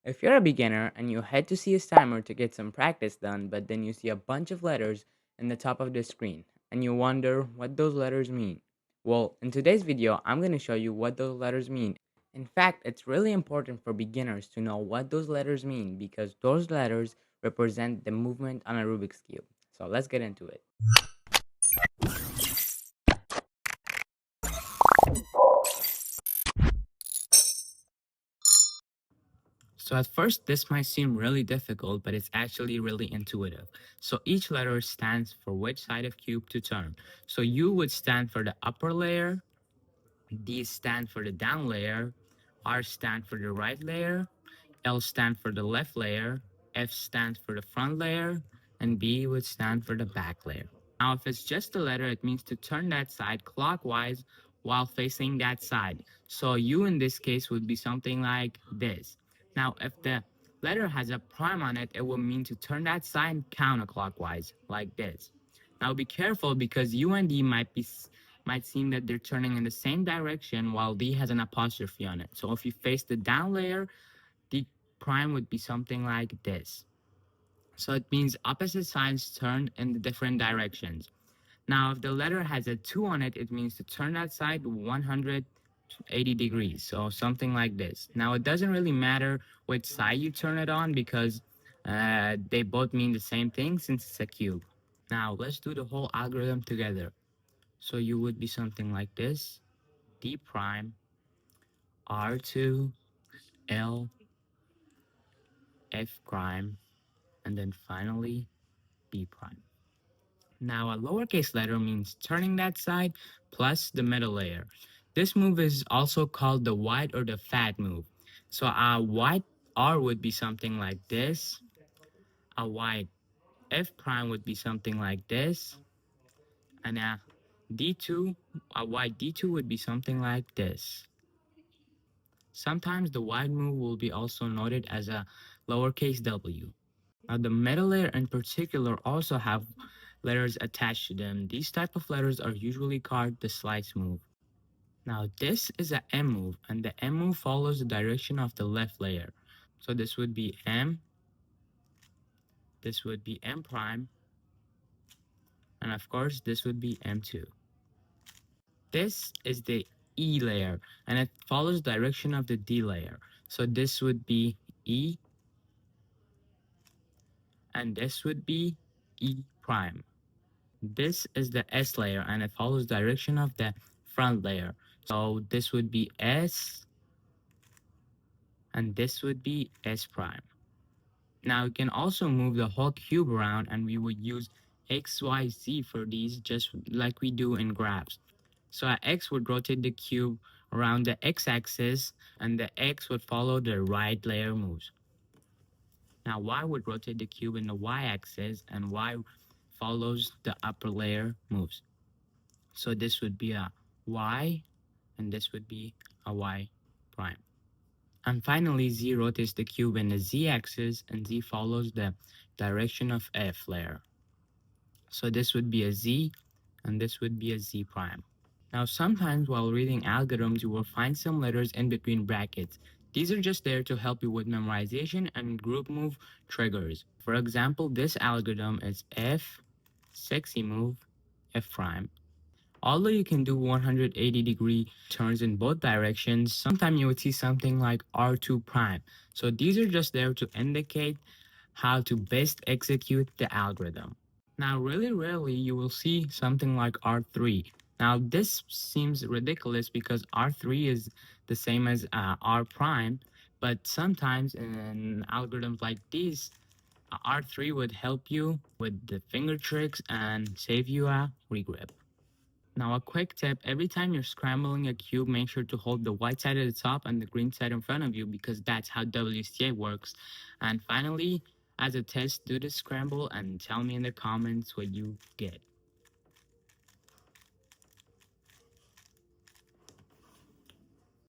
If you're a beginner and you head to see a timer to get some practice done, but then you see a bunch of letters in the top of the screen and you wonder what those letters mean. Well, in today's video, I'm going to show you what those letters mean. In fact, it's really important for beginners to know what those letters mean because those letters represent the movement on a Rubik's Cube. So let's get into it. So at first, this might seem really difficult, but it's actually really intuitive. So each letter stands for which side of cube to turn. So U would stand for the upper layer, D stand for the down layer, R stand for the right layer, L stand for the left layer, F stands for the front layer, and B would stand for the back layer. Now, if it's just a letter, it means to turn that side clockwise while facing that side. So U in this case would be something like this. Now, if the letter has a prime on it, it will mean to turn that side counterclockwise, like this. Now, be careful because U and D might seem that they're turning in the same direction while D has an apostrophe on it. So if you face the down layer, D prime would be something like this. So it means opposite sides turn in the different directions. Now, if the letter has a 2 on it, it means to turn that side 180 degrees. So something like this. Now, it doesn't really matter which side you turn it on because they both mean the same thing since it's a cube. Now, let's do the whole algorithm together. So you would be something like this. D prime, R2, L, F prime, and then finally B prime. Now, a lowercase letter means turning that side plus the middle layer. This move is also called the wide or the fat move. So a wide R would be something like this. A wide F prime would be something like this. And a D2, a wide D2 would be something like this. Sometimes the wide move will be also noted as a lowercase w. Now the middle layer in particular also have letters attached to them. These type of letters are usually called the slice move. Now this is a M move and the M move follows the direction of the left layer. So this would be M, this would be M prime, and of course this would be M2. This is the E layer and it follows direction of the D layer. So this would be E and this would be E prime. This is the S layer and it follows direction of the front layer. So this would be S and this would be S prime. Now you can also move the whole cube around and we would use X, Y, Z for these just like we do in graphs. So our X would rotate the cube around the X axis and the X would follow the right layer moves. Now Y would rotate the cube in the Y axis and Y follows the upper layer moves. So this would be a Y and this would be a Y prime. And finally, Z rotates the cube in the Z axis and Z follows the direction of F layer. So this would be a Z and this would be a Z prime. Now sometimes while reading algorithms, you will find some letters in between brackets. These are just there to help you with memorization and group move triggers. For example, this algorithm is F, sexy move, F prime. Although you can do 180-degree turns in both directions, sometimes you would see something like R2 prime. So these are just there to indicate how to best execute the algorithm. Now, really rarely you will see something like R3. Now, this seems ridiculous because R3 is the same as R prime, but sometimes in algorithms like these, R3 would help you with the finger tricks and save you a regrip. Now a quick tip, every time you're scrambling a cube, make sure to hold the white side at the top and the green side in front of you because that's how WCA works. And finally, as a test, do the scramble and tell me in the comments what you get.